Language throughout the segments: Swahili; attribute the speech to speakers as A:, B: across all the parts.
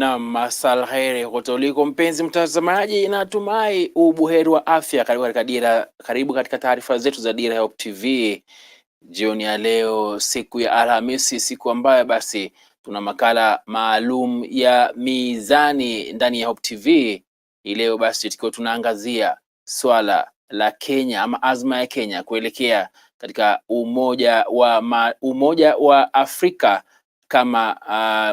A: Na masal heri kutoliko mpenzi mtazamaji, natumai ubuheri wa afya. Karibu katika taarifa zetu za Dira Hope TV jioni ya leo, siku ya Alhamisi, siku ambayo basi tuna makala maalum ya mizani ndani ya Hope TV. Leo basi tukiwa tunaangazia swala la Kenya ama azma ya Kenya kuelekea katika umoja wa Afrika kama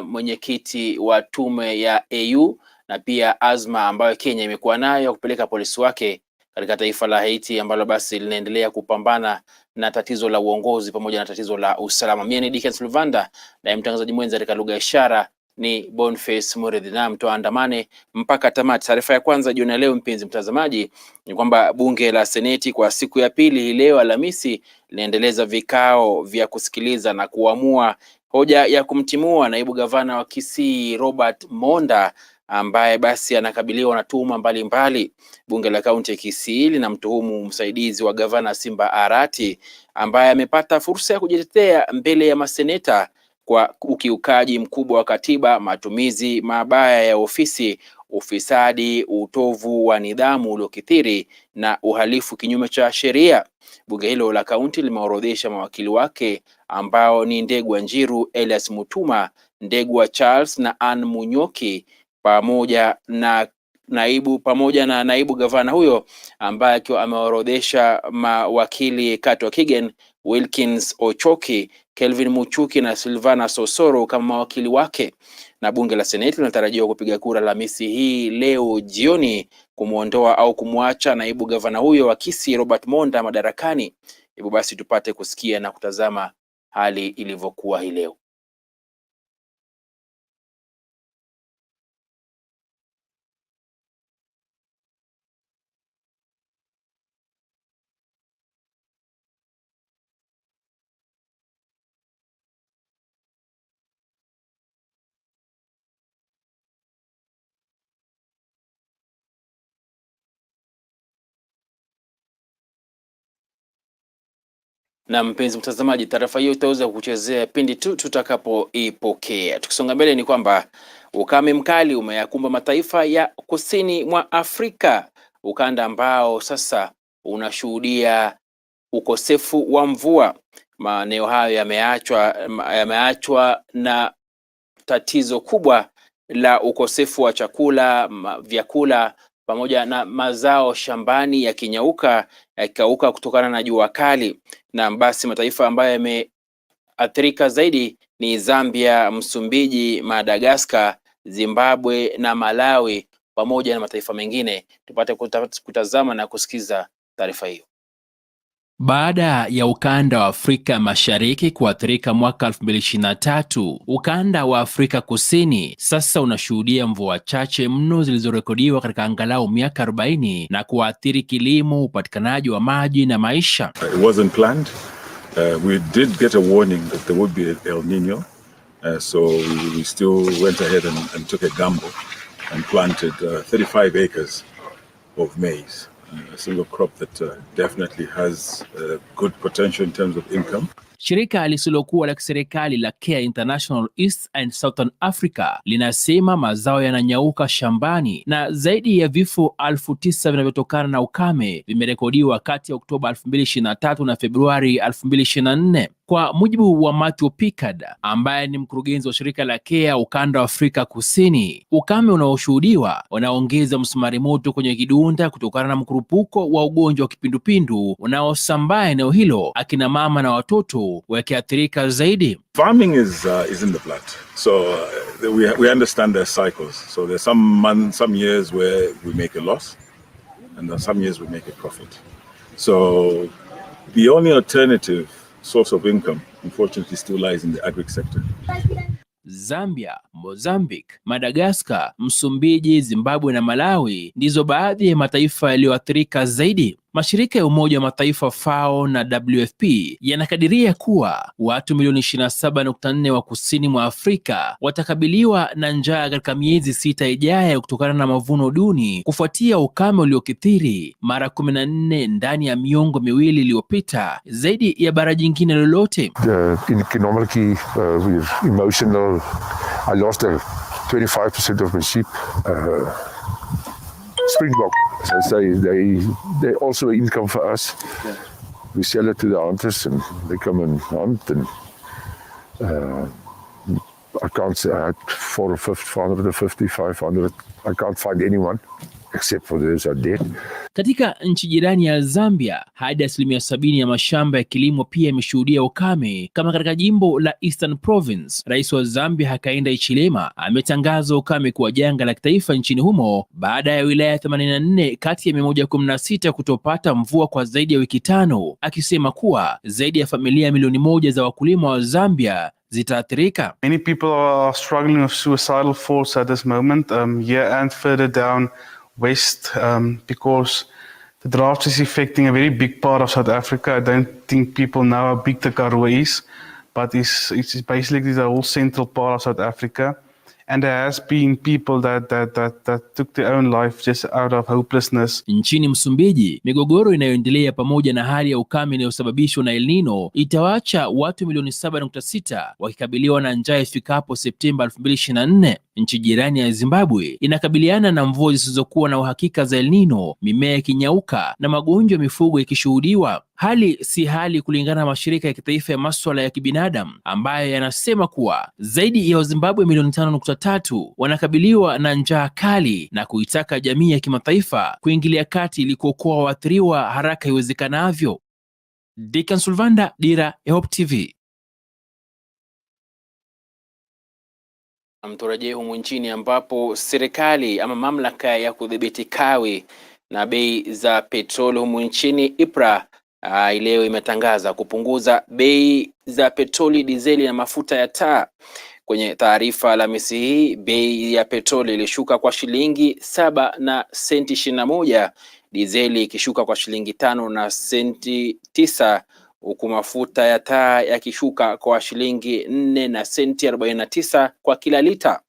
A: mwenyekiti wa tume ya AU, na pia azma ambayo Kenya imekuwa nayo kupeleka polisi wake katika taifa la Haiti ambalo basi linaendelea kupambana na tatizo la uongozi pamoja na tatizo la usalama. Mimi ni Dickens Luvanda na mtangazaji mwenza katika lugha ya ishara ni Boniface Muridhi, na mtoandamane mpaka tamati. Taarifa ya kwanza jioni leo mpenzi mtazamaji ni kwamba bunge la Seneti kwa siku ya pili leo Alhamisi linaendeleza vikao vya kusikiliza na kuamua hoja ya kumtimua naibu gavana wa Kisii Robert Monda ambaye basi anakabiliwa na tuhuma mbalimbali. Bunge la kaunti ya Kisii linamtuhumu msaidizi wa gavana Simba Arati ambaye amepata fursa ya kujitetea mbele ya maseneta kwa ukiukaji mkubwa wa katiba, matumizi mabaya ya ofisi, ufisadi, utovu wa nidhamu uliokithiri na uhalifu kinyume cha sheria. Bunge hilo la kaunti limeorodhesha mawakili wake ambao ni Ndegwa Njiru, Elias Mutuma, Ndegwa Charles na Ann Munyoki pamoja na naibu gavana huyo ambaye akiwa ameorodhesha mawakili Katwa Kigen, Wilkins Ochoki, Kelvin Muchuki na Silvana Sosoro kama mawakili wake. Na bunge la Seneti linatarajiwa kupiga kura Alhamisi hii leo jioni kumuondoa au kumwacha naibu gavana huyo wa Kisii Robert Monda madarakani. Hivyo basi tupate kusikia na kutazama hali ilivyokuwa hii leo. Na mpenzi mtazamaji, taarifa hiyo utaweza kuchezea pindi tu tutakapoipokea. Tukisonga mbele ni kwamba ukame mkali umeyakumba mataifa ya kusini mwa Afrika, ukanda ambao sasa unashuhudia ukosefu wa mvua. Maeneo hayo yameachwa na tatizo kubwa la ukosefu wa vyakula pamoja na mazao shambani yakikauka kutokana na jua kali. Na basi mataifa ambayo yameathirika zaidi ni Zambia, Msumbiji, Madagascar, Zimbabwe na Malawi pamoja na mataifa mengine. Tupate kutazama na kusikiza taarifa hiyo.
B: Baada ya ukanda wa Afrika Mashariki kuathirika mwaka 2023, ukanda wa Afrika Kusini sasa unashuhudia mvua chache mno zilizorekodiwa katika angalau miaka 40 na kuathiri kilimo, upatikanaji wa maji na maisha.
C: It wasn't planned. We did get a warning that there would be El Nino. So we still went ahead and took a gamble and planted 35 acres of maize. A single crop that definitely has good potential in terms of income.
B: Shirika lisilokuwa la kiserikali la Care International East and Southern Africa linasema mazao yananyauka shambani na zaidi ya vifo 9,000 vinavyotokana na ukame vimerekodiwa kati ya Oktoba 2023 na Februari 2024. Kwa mujibu wa Matthew Pickard ambaye ni mkurugenzi wa shirika la Care ukanda wa Afrika Kusini, ukame unaoshuhudiwa unaongeza msumari moto kwenye kidunda kutokana na mkurupuko wa ugonjwa wa kipindupindu unaosambaa eneo hilo, akina mama na watoto wakiathirika zaidi.
C: Farming is in the blood, so we understand their cycles. So there's some years where we make a loss, and then some years we make a profit. So the only alternative source of income, unfortunately, still lies in the agri sector.
B: Zambia, Mozambique, Madagascar, Msumbiji, Zimbabwe na Malawi ndizo baadhi ya mataifa yaliyoathirika zaidi. Mashirika ya Umoja wa Mataifa FAO na WFP yanakadiria kuwa watu milioni 27.4 wa kusini mwa Afrika watakabiliwa na njaa katika miezi 6 ijayo kutokana na mavuno duni kufuatia ukame uliokithiri mara 14 ndani ya miongo miwili iliyopita, zaidi ya bara jingine lolote.
D: Economically, we're emotional. I lost a 25% of my sheep. Springbok, as I say, they're also income for us. Yeah. We sell it to the hunters and they come and hunt. And I can't say I had 450, 500. I can't find anyone except for those are dead.
B: Katika nchi jirani ya Zambia, hadi 70% ya mashamba ya kilimo pia yameshuhudia ukame. Kama katika jimbo la Eastern Province, Rais wa Zambia Hakainde Hichilema ametangaza ukame kuwa janga la kitaifa nchini humo baada ya wilaya 84 kati ya 116 kutopata mvua kwa zaidi ya wiki 5, akisema kuwa zaidi ya familia milioni 1 za wakulima wa Zambia zitaathirika.
E: Many people are struggling with suicidal thoughts at this moment, here and further down west, because the drought is affecting a very big part of South Africa. I don't think people know how big the Karoo is, but it's basically the whole central part of South Africa. And there has been people that took their own life just out of hopelessness.
B: Nchini Msumbiji, migogoro inayoendelea pamoja na hali ya ukame inayosababishwa na El Nino itawaacha watu milioni 7.6 wakikabiliwa na njaa ifikapo Septemba 2024. Nchi jirani ya Zimbabwe inakabiliana na mvua zisizokuwa na uhakika za El Nino, mimea ikinyauka na magonjwa ya mifugo ikishuhudiwa. Hali si hali kulingana na mashirika ya kitaifa ya masuala ya kibinadamu ambayo yanasema kuwa zaidi ya Wazimbabwe milioni 5.3 wanakabiliwa na njaa kali na kuitaka jamii ya kimataifa kuingilia kati ili kuokoa waathiriwa haraka iwezekanavyo. Dickens Luvanda, Dira, Hope TV.
A: Turejee humu nchini ambapo serikali ama mamlaka ya kudhibiti kawi na bei za petroli humu nchini IPRA leo imetangaza kupunguza bei za petroli, dizeli na mafuta ya taa. Kwenye taarifa Alhamisi hii, bei ya petroli ilishuka kwa shilingi 7 na senti 21, dizeli ikishuka kwa shilingi 5 na senti 9, huku mafuta ya taa yakishuka kwa shilingi 4 na senti 49 kwa kila lita.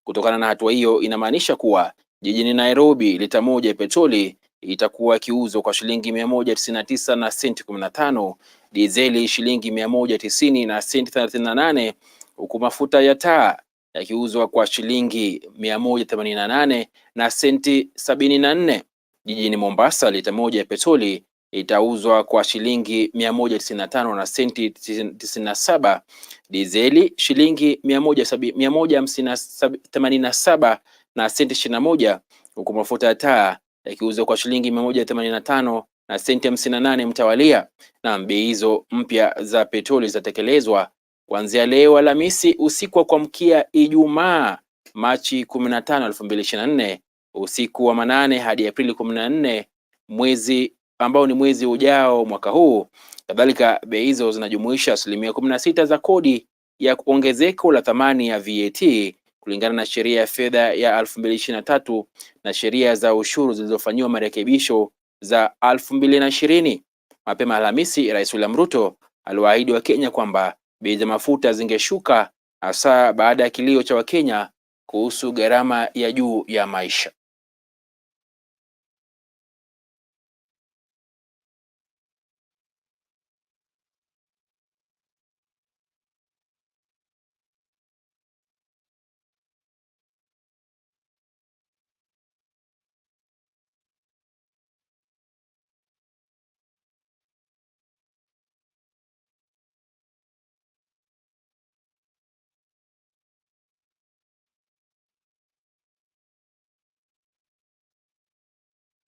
A: Kutokana na hatua hiyo, inamaanisha kuwa jijini Nairobi lita moja ya petroli itakuwa kiuzo kwa shilingi 199 na senti 15, dizeli shilingi 190 na senti 38, huku mafuta ya taa yakiuzwa kwa shilingi 188 na senti 74. Jijini Mombasa lita moja ya petroli itauzwa kwa shilingi 195 na senti 97, dizeli shilingi 187 na senti 21, huku mafuta ya taa yakiuzwa kwa shilingi 185 na senti 58 mtawalia. Na bei hizo mpya za petroli zitatekelezwa kuanzia leo Alhamisi usiku wa kuamkia Ijumaa Machi 15, 2024, usiku wa manane hadi Aprili 14, mwezi ambao ni mwezi ujao mwaka huu. Kadhalika bei hizo zinajumuisha 16% za kodi ya ongezeko la thamani ya VAT kulingana na sheria ya fedha ya 2023 na sheria za ushuru zilizofanywa marekebisho za 2020. Mapema Alhamisi, Rais William Ruto aliwaahidi wa Kenya kwamba bei za mafuta zingeshuka, hasa baada ya kilio cha Wakenya kuhusu gharama ya juu ya maisha.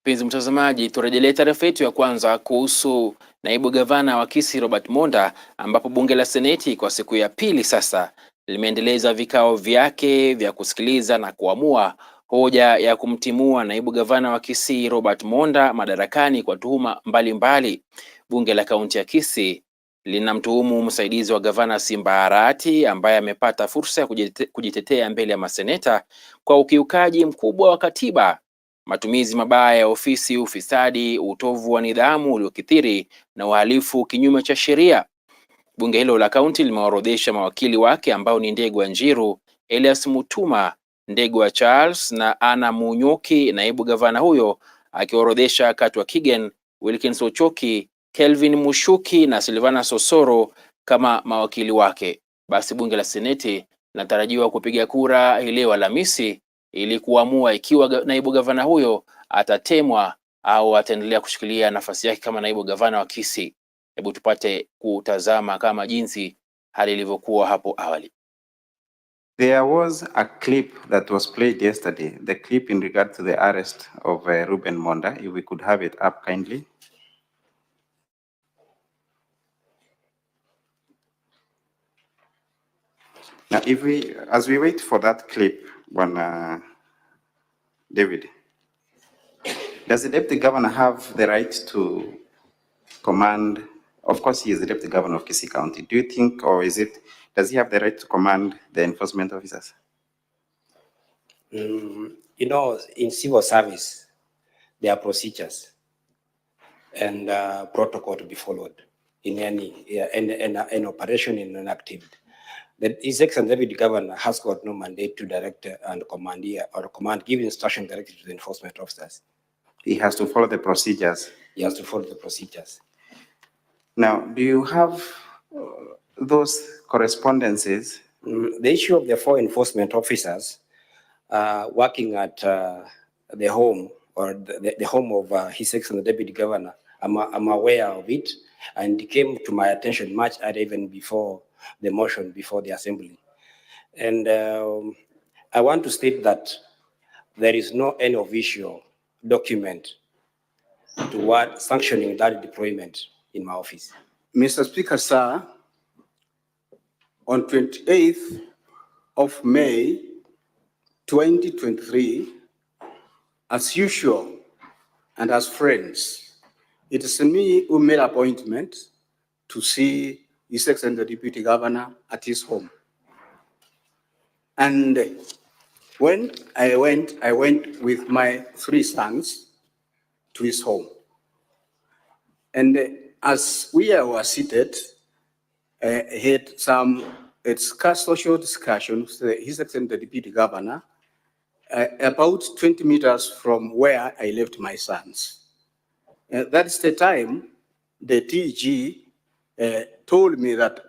A: Mpenzi mtazamaji, turejelee taarifa yetu ya kwanza kuhusu naibu gavana wa Kisii Robert Monda, ambapo bunge la Seneti kwa siku ya pili sasa limeendeleza vikao vyake vya kusikiliza na kuamua hoja ya kumtimua naibu gavana wa Kisii Robert Monda madarakani kwa tuhuma mbalimbali. Bunge la kaunti ya Kisii linamtuhumu msaidizi wa gavana Simba Arati ambaye amepata fursa ya kujitetea mbele ya maseneta kwa ukiukaji mkubwa wa katiba, matumizi mabaya ya ofisi, ufisadi, utovu wa nidhamu uliokithiri na uhalifu kinyume cha sheria. Bunge hilo la kaunti limeorodhesha mawakili wake ambao ni Ndegwa Njiru, Elias Mutuma, Ndegwa Charles na Ana Munyoki, naibu gavana huyo akiorodhesha Katwa Kigen, Wilkins Ochoki, Kelvin Mushuki na Silvana Sosoro kama mawakili wake. Basi bunge la Seneti linatarajiwa kupiga kura hii leo Alhamisi ili kuamua ikiwa naibu gavana huyo atatemwa au ataendelea kushikilia nafasi yake kama naibu gavana wa Kisii. Hebu tupate kutazama kama jinsi hali ilivyokuwa hapo awali.
F: There was a clip that was played yesterday, the clip in regard to the arrest of Reuben Monda. If we could have it up kindly. Now, as we wait for that clip, David, does the deputy governor have the right to command? Of course, he is the deputy governor of Kisii County. Do you think, or does he have the right to command the enforcement officers?
G: In civil service, there are procedures and protocol to be followed in any operation, in an activity. His Excellency Deputy Governor has got no mandate to direct and give instruction directly to the enforcement officers.
F: He has to follow the procedures.
G: He has to follow the procedures.
F: Now, do you have those correspondences?
G: The issue of the 4 enforcement officers working at the home or the home of His Excellency Deputy Governor, I'm aware of it, and it came to my attention much earlier, even before the motion before the assembly. And I want to state that there is no any official document toward sanctioning that deployment in my office.
H: Mr. Speaker, sir, on 28th of May, 2023, as usual and as friends, it is me who made appointment to see His Excellency the Deputy Governor at his home. And when I went with my 3 sons to his home. And as we were seated, had some social discussions with His Excellency the Deputy Governor about 20 meters from where I left my sons. That's the time the TG told me that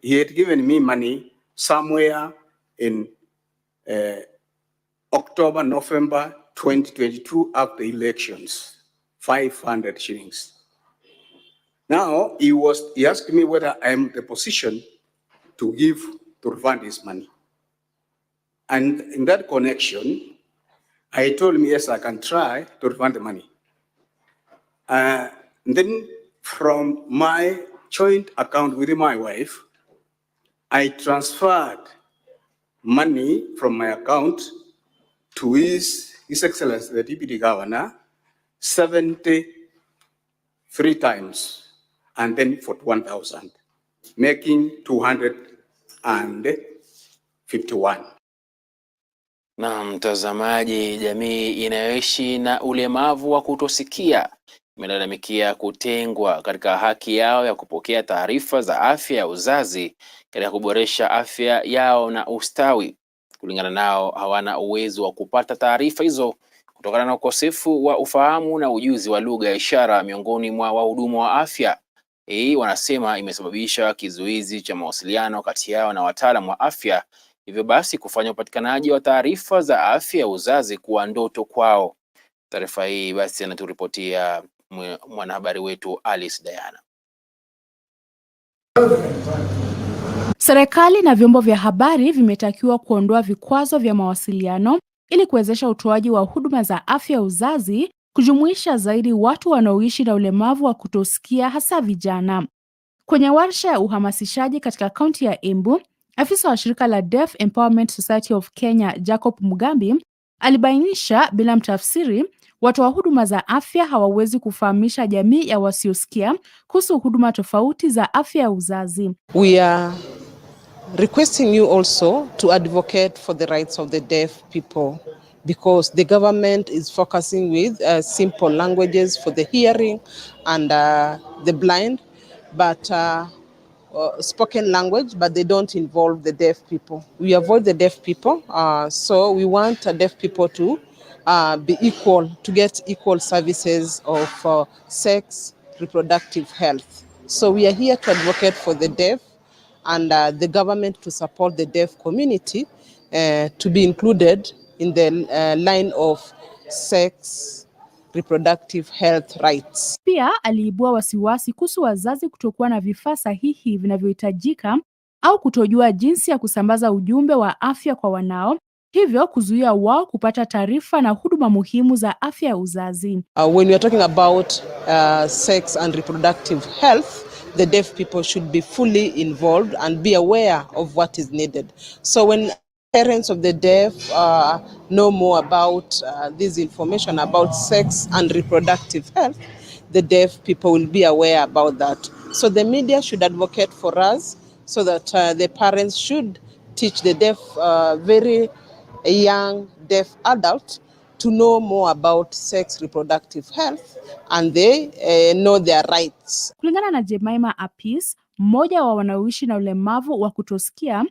H: he had given me money somewhere in October, November 2022 after elections, 500 shillings. Now he asked me whether I am in the position to refund his money. And in that connection, I told him, yes, I can try to refund the money. Then from my joint account with my wife, I transferred money from my account to His Excellency the Deputy Governor 73 times, and then for 1,000, making 251.
A: Na mtazamaji, jamii inayoishi na ulemavu wa kutosikia imelalamikia kutengwa katika haki yao ya kupokea taarifa za afya ya uzazi katika kuboresha afya yao na ustawi. Kulingana nao, hawana uwezo wa kupata taarifa hizo kutokana na ukosefu wa ufahamu na ujuzi wa lugha ya ishara miongoni mwa wahudumu wa afya. Hii wanasema imesababisha kizuizi cha mawasiliano kati yao na wataalamu wa afya, hivyo basi kufanya upatikanaji wa taarifa za afya ya uzazi kuwa ndoto kwao. Taarifa hii basi anaturipotia mwanahabari wetu Alice Diana.
I: Serikali na vyombo vya habari vimetakiwa kuondoa vikwazo vya mawasiliano ili kuwezesha utoaji wa huduma za afya ya uzazi kujumuisha zaidi watu wanaoishi na ulemavu wa kutosikia, hasa vijana. Kwenye warsha ya uhamasishaji katika kaunti ya Embu, afisa wa shirika la Deaf Empowerment Society of Kenya, Jacob Mugambi, alibainisha bila mtafsiri watoa huduma za afya hawawezi kufahamisha jamii ya wasiosikia kuhusu huduma tofauti za afya ya uzazi.
J: We are requesting you also to advocate for the rights of the deaf people, because the government is focusing with simple languages for the hearing and the blind, but spoken language, but they don't involve the deaf people. We avoid the deaf people, so we want deaf people to be equal, to get equal services of sex, reproductive health. So we are here to advocate for the deaf and the government to support the deaf community to be included in the line of sex reproductive health rights.
I: Pia aliibua wasiwasi kuhusu wazazi kutokuwa na vifaa sahihi vinavyohitajika au kutojua jinsi ya kusambaza ujumbe wa afya kwa wanao, hivyo kuzuia wao kupata taarifa na huduma muhimu za afya ya uzazi.
J: When we are talking about sex and reproductive health, the deaf people should be fully involved and be aware of what is needed. So when parents of the deaf know more about this information about sex and reproductive health, the deaf people will be aware about that. So the media should advocate for us so that the parents should teach the deaf, very young deaf adult to know more about sex reproductive health and they know their rights.
I: Kulingana na Jemima Apis, mmoja wa wanaoishi na ulemavu wa kutosikia,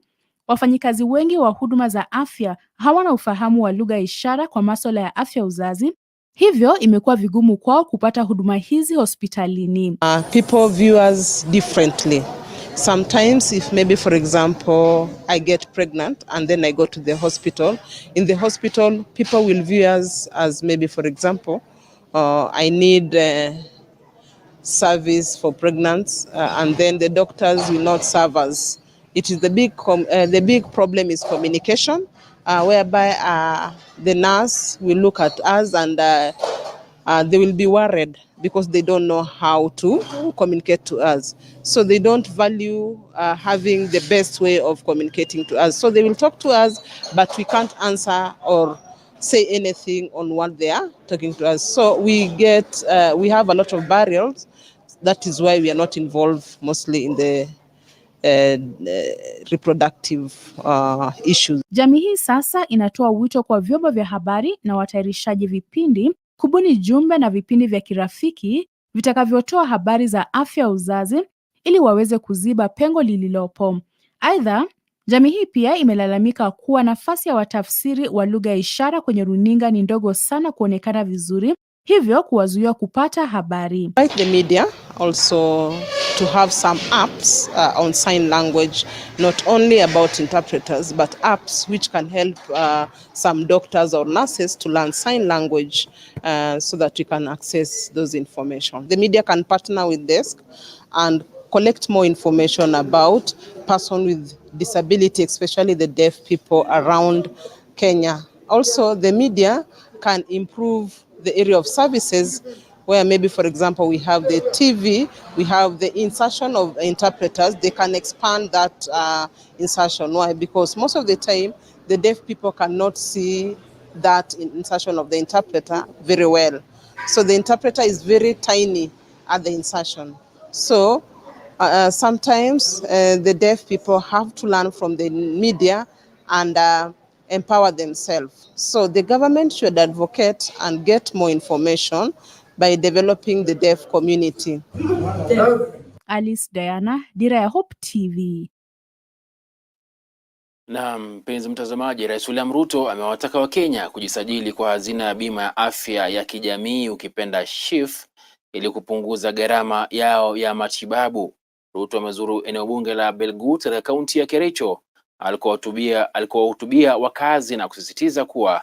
I: wafanyikazi wengi wa huduma za afya hawana ufahamu wa lugha ya ishara kwa masuala ya afya uzazi, hivyo imekuwa vigumu kwao kupata huduma hizi hospitalini.
J: People view us differently. Sometimes if maybe for example I get pregnant and then I go to the hospital, in the hospital people will view us as maybe for example I need service for pregnancy and then the doctors will not serve us. It is the big problem is communication, whereby the nurse will look at us and they will be worried because they don't know how to communicate to us. So they don't value having the best way of communicating to us. So they will talk to us, but we can't answer or say anything on what they are talking to us. So we have a lot of barriers. That is why we are not involved mostly in the reproductive issues.
I: Jamii hii sasa inatoa wito kwa vyombo vya habari na watayarishaji vipindi kubuni jumbe na vipindi vya kirafiki vitakavyotoa habari za afya uzazi ili waweze kuziba pengo lililopo. Aidha, jamii hii pia imelalamika kuwa nafasi ya watafsiri wa lugha ya ishara kwenye runinga ni ndogo sana kuonekana vizuri, hivyo kuwazuia kupata habari.
J: The media also to have some apps on sign language, not only about interpreters, but apps which can help some doctors or nurses to learn sign language so that we can access those information. The media can partner with desk and collect more information about person with disability, especially the deaf people around Kenya. Also, the media can improve the area of services where maybe, for example, we have the TV, we have the insertion of interpreters. They can expand that insertion. Why? Because most of the time, the deaf people cannot see that insertion of the interpreter very well. So the interpreter is very tiny at the insertion. So sometimes the deaf people have to learn from the media and empower themselves. So the government should advocate and get more information by developing the deaf community.
I: Alice Diana, Dira ya Hope TV.
A: Na mpenzi mtazamaji, Rais William Ruto amewataka Wakenya kujisajili kwa hazina ya bima ya afya ya kijamii ukipenda SHIF ili kupunguza gharama yao ya matibabu. Ruto amezuru eneo bunge la Belgut katika kaunti ya Kericho alikuwahutubia wakazi na kusisitiza kuwa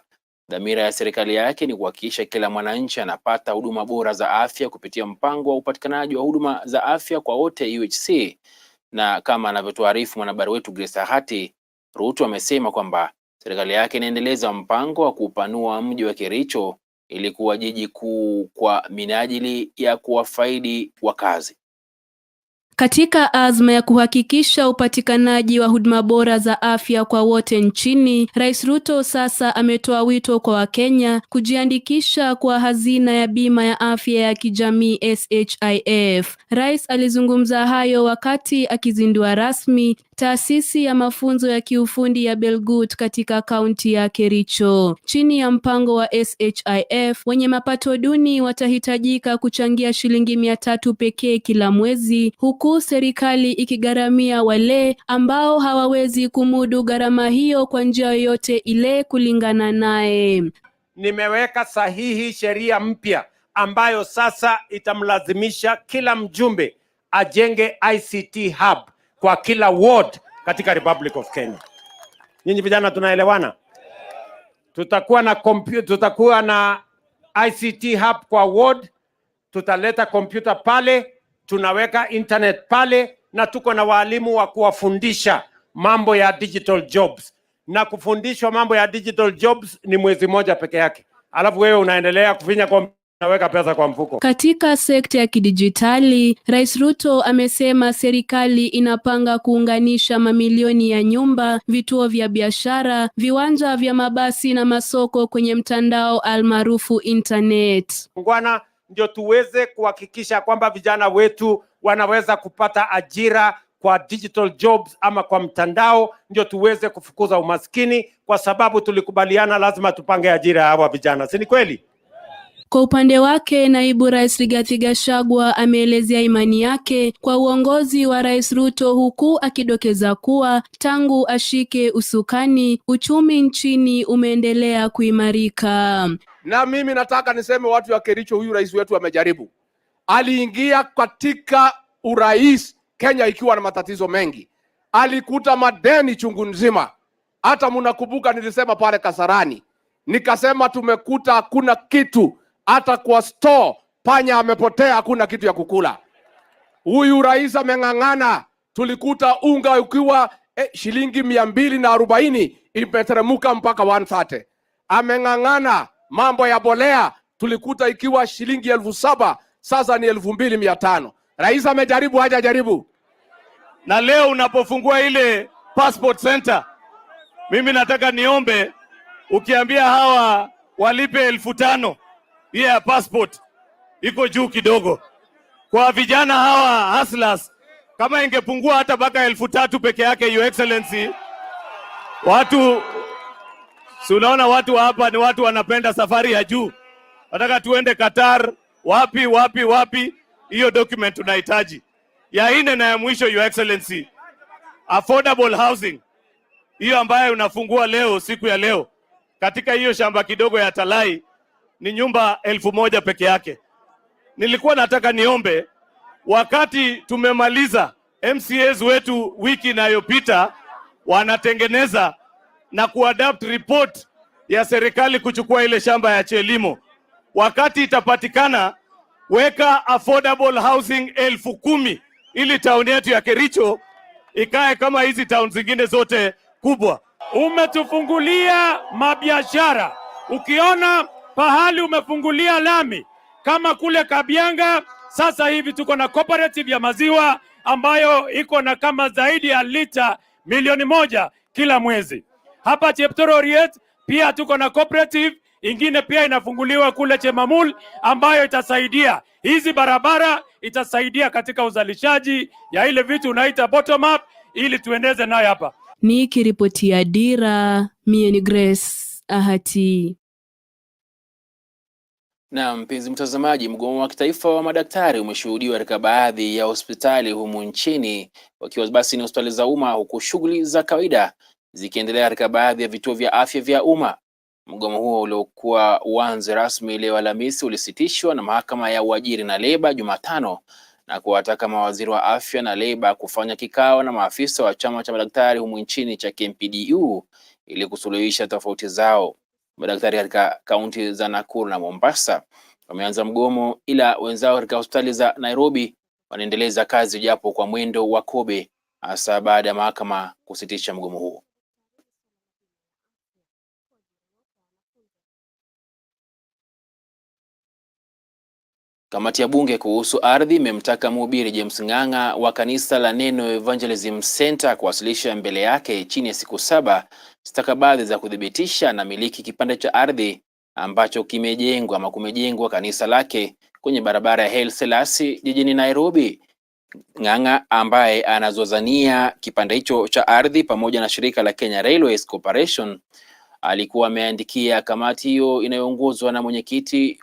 A: dhamira ya serikali yake ni kuhakikisha kila mwananchi anapata huduma bora za afya kupitia mpango wa upatikanaji wa huduma za afya kwa wote UHC. Na kama anavyotuarifu mwanahabari wetu Grace Hati, Ruto amesema kwamba serikali yake inaendeleza mpango wa kupanua mji wa Kericho ili kuwa jiji kuu kwa minajili ya kuwafaidi wakazi.
K: Katika azma ya kuhakikisha upatikanaji wa huduma bora za afya kwa wote nchini, Rais Ruto sasa ametoa wito kwa Wakenya kujiandikisha kwa hazina ya bima ya afya ya kijamii SHIF. Rais alizungumza hayo wakati akizindua rasmi taasisi ya mafunzo ya kiufundi ya Belgut katika kaunti ya Kericho. Chini ya mpango wa SHIF, wenye mapato duni watahitajika kuchangia shilingi 300 pekee kila mwezi, huku serikali ikigharamia wale ambao hawawezi kumudu gharama hiyo kwa njia yoyote ile kulingana naye.
L: Nimeweka sahihi sheria mpya ambayo sasa itamlazimisha kila mjumbe ajenge ICT hub kwa kila ward katika Republic of Kenya. Nyinyi vijana tunaelewana? Tutakuwa na ICT hub kwa ward, tutaleta kompyuta pale, tunaweka internet pale, na tuko na walimu wa kuwafundisha mambo ya digital jobs. Na kufundishwa mambo ya digital jobs ni mwezi moja peke yake. Alafu wewe unaendelea kufinya kwa naweka pesa kwa mfuko.
K: Katika sekta ya kidijitali, Rais Ruto amesema serikali inapanga kuunganisha mamilioni ya nyumba, vituo vya biashara, viwanja vya mabasi na masoko kwenye mtandao almaarufu internet.
L: Ngwana ndio tuweze kuhakikisha kwamba vijana wetu wanaweza kupata ajira kwa digital jobs ama kwa mtandao, ndio tuweze kufukuza umaskini, kwa sababu tulikubaliana lazima tupange ajira hawa vijana. Si ni kweli?
K: Kwa upande wake, naibu rais Rigathi Gachagua ameelezea imani yake kwa uongozi wa Rais Ruto, huku akidokeza kuwa tangu ashike usukani uchumi nchini umeendelea kuimarika.
M: Na mimi nataka niseme watu wa Kericho, huyu rais wetu amejaribu. Aliingia katika urais Kenya ikiwa na matatizo mengi. Alikuta madeni chungu nzima. Hata mnakumbuka nilisema pale Kasarani, nikasema tumekuta hakuna kitu. Hata kwa store panya amepotea, hakuna kitu ya kukula. Huyu rais ameng'ang'ana. Tulikuta unga ukiwa shilingi 240 imeteremka mpaka 130. Ameng'ang'ana. Mambo ya bolea tulikuta ikiwa shilingi 7,000, sasa ni 2,500. Rais amejaribu, hajajaribu.
N: Na leo unapofungua ile passport center, mimi nataka niombe, ukiambia hawa walipe 5,000 ya passport, iko juu kidogo. Kwa vijana hawa hustlers, kama ingepungua hata baka 3,000 peke yake, Your Excellency, watu, si unaona watu hapa ni watu wanapenda safari ya juu. Nataka tuende Qatar, wapi, hiyo document tunahitaji. Ya ine na ya mwisho, Your Excellency, affordable housing, hiyo ambayo unafungua leo, siku ya leo, katika hiyo shamba kidogo ya Talai, ni nyumba 1,000 peke yake. Nilikuwa nataka niombe, wakati tumemaliza MCAs wetu wiki inayopita wanatengeneza na kuadapt report ya serikali kuchukua ile shamba ya Chelimo, wakati itapatikana, weka affordable housing 10,000 ili town yetu ya Kericho ikae kama hizi town zingine zote kubwa.
L: Umetufungulia mabiashara. Ukiona pahali umefungulia lami kama kule Kabianga, sasa hivi tuko na cooperative ya maziwa ambayo iko na kama zaidi ya lita 1,000,000 kila mwezi. Hapa Cheptororiet pia tuko na cooperative ingine pia inafunguliwa kule Chemamul, ambayo itasaidia hizi barabara, itasaidia katika uzalishaji ya ile vitu unaita bottom up, ili tuendeze nayo hapa.
K: Nikiripotia Dira, mie ni Grace Ahati.
A: Na mpenzi mtazamaji, mgomo wa kitaifa wa madaktari umeshuhudiwa katika baadhi ya hospitali humu nchini, wakiwa basi ni hospitali za umma, huku shughuli za kawaida zikiendelea katika baadhi ya vituo vya afya vya umma. Mgomo huo uliokuwa uanze rasmi leo Alhamisi ulisitishwa na mahakama ya uajiri na leba Jumatano, na kuwataka mawaziri wa afya na leba kufanya kikao na maafisa wa chama cha madaktari humu nchini cha KMPDU ili kusuluhisha tofauti zao. Madaktari katika kaunti za Nakuru na Mombasa wameanza mgomo, ila wenzao katika hospitali za Nairobi wanaendeleza kazi japo kwa mwendo wa kobe, hasa baada ya mahakama kusitisha mgomo huo. Kamati ya bunge kuhusu ardhi imemtaka mhubiri James Ng'ang'a wa kanisa la Neno Evangelism Center kuwasilisha mbele yake chini ya siku 7 stakabadhi za kudhibitisha na miliki kipande cha ardhi ambacho kumejengwa kanisa lake kwenye barabara ya Haile Selassie jijini Nairobi. Ng'ang'a ambaye anazozania kipande hicho cha ardhi pamoja na shirika la Kenya Railways Corporation alikuwa ameandikia kamati hiyo inayoongozwa na mwenyekiti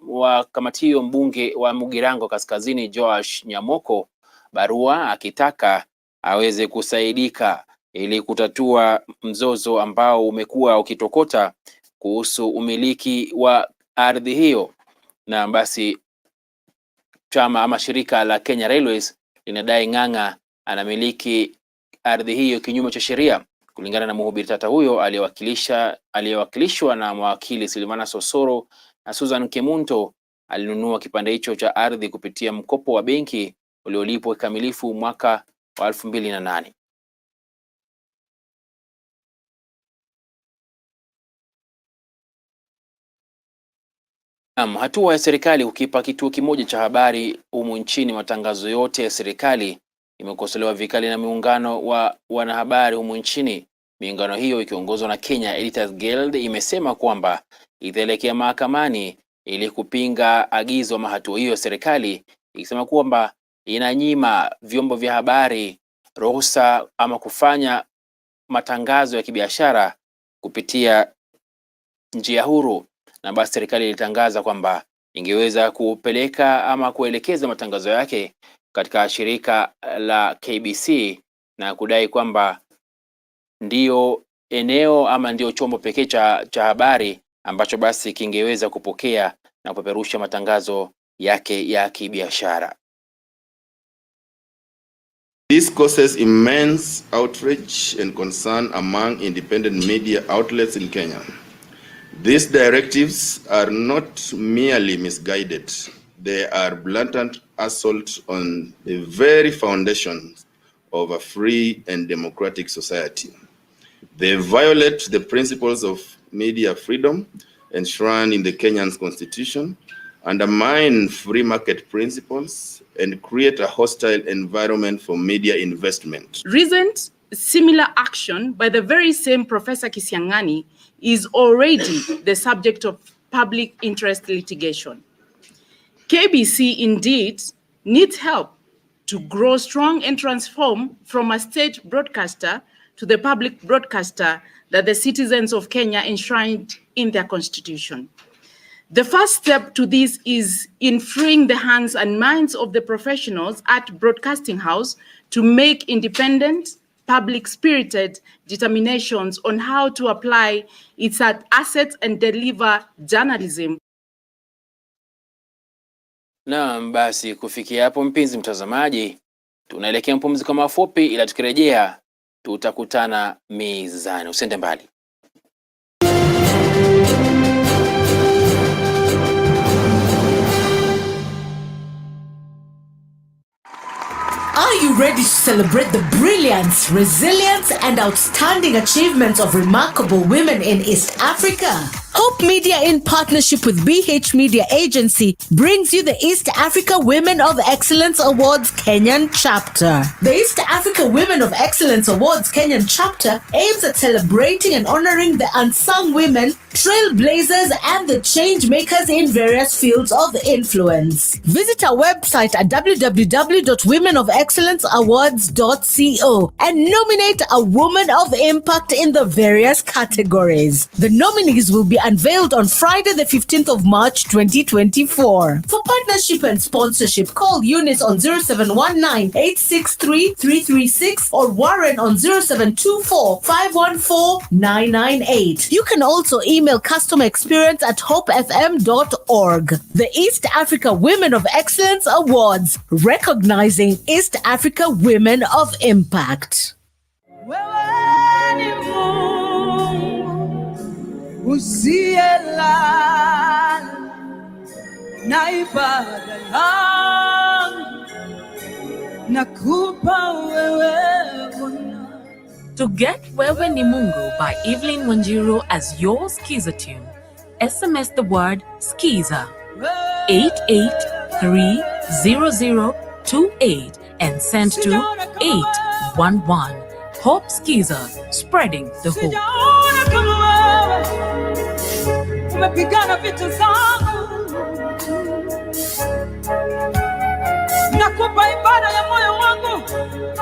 A: wa kamati hiyo, mbunge wa Mugirango Kaskazini Joash Nyamoko, barua akitaka aweze kusaidika ili kutatua mzozo ambao umekuwa ukitokota kuhusu umiliki wa ardhi hiyo. Na basi chama ama shirika la Kenya Railways linadai Ng'ang'a anamiliki ardhi hiyo kinyume cha sheria. Kulingana na mhubiri tata huyo aliyewakilishwa na mawakili Silvana Sosoro na Susan Kemunto, alinunua kipande hicho cha ardhi kupitia mkopo wa benki uliolipwa kikamilifu mwaka wa 2008. Hatua ya serikali kukipa kituo kimoja cha habari humu nchini matangazo yote ya serikali imekosolewa vikali na miungano wa wanahabari humu nchini. Miungano hiyo ikiongozwa na Kenya Editors Guild imesema kwamba itaelekea mahakamani ili kupinga agizo ama hatua hiyo ya serikali, ikisema kwamba inanyima vyombo vya habari ruhusa ama kufanya matangazo ya kibiashara kupitia njia huru. Na basi serikali ilitangaza kwamba ingeweza kupeleka ama kuelekeza matangazo yake katika shirika la KBC na kudai kwamba ndio eneo ama ndio chombo pekee cha habari ambacho basi kingeweza kupokea na kupeperusha matangazo yake ya kibiashara.
O: This causes immense outrage and concern among independent media outlets in Kenya. These directives are not merely misguided, they are blatant assault on the very foundation of a free and democratic society. They violate the principles of media freedom enshrined in the Kenyan Constitution, undermine free market principles, and create a hostile environment for media investment.
P: Recent similar action by the very same Professor Kisiang'ani is already the subject of public interest litigation. KBC indeed needs help to grow strong and transform from a state broadcaster to the public broadcaster that the citizens of Kenya enshrined in their constitution. The first step to this is in freeing the hands and minds of the professionals at Broadcasting House to make independent, public-spirited determinations on how to apply its assets and deliver journalism.
A: Naam, basi kufikia hapo mpenzi mtazamaji, tunaelekea mapumziko mafupi, ila tukirejea tutakutana mezani. Usende mbali.
Q: Are you ready to celebrate the brilliance, resilience, and outstanding achievements of remarkable women in East Africa? Hope Media, in partnership with BH Media Agency, brings you the East Africa Women of Excellence Awards Kenyan Chapter. The East Africa Women of Excellence Awards Kenyan Chapter aims at celebrating and honoring the unsung women, trailblazers, and the change makers in various fields of influence. Visit our website at www.womenofexcellenceawards.co and nominate a woman of impact in the various categories. The nominees will be unveiled on Friday, the 15th of March, 2024. For partnership and sponsorship, call Eunice on 0719-863-336 or Warren on 0724-514-998. You can also email customer experience at hopefm.org. The East Africa Women of Excellence Awards, recognizing East Africa women of impact.
R: Na ibada yangu nakupa wewe Bwana.
S: To get Wewe ni Mungu by Evelyn Wanjiru as your Skiza tune, SMS the word Skiza 88300028 and send to 811. Hope Skiza, spreading the hope.
R: Umepigana vita zangu, nakupa ibada ya moyo wangu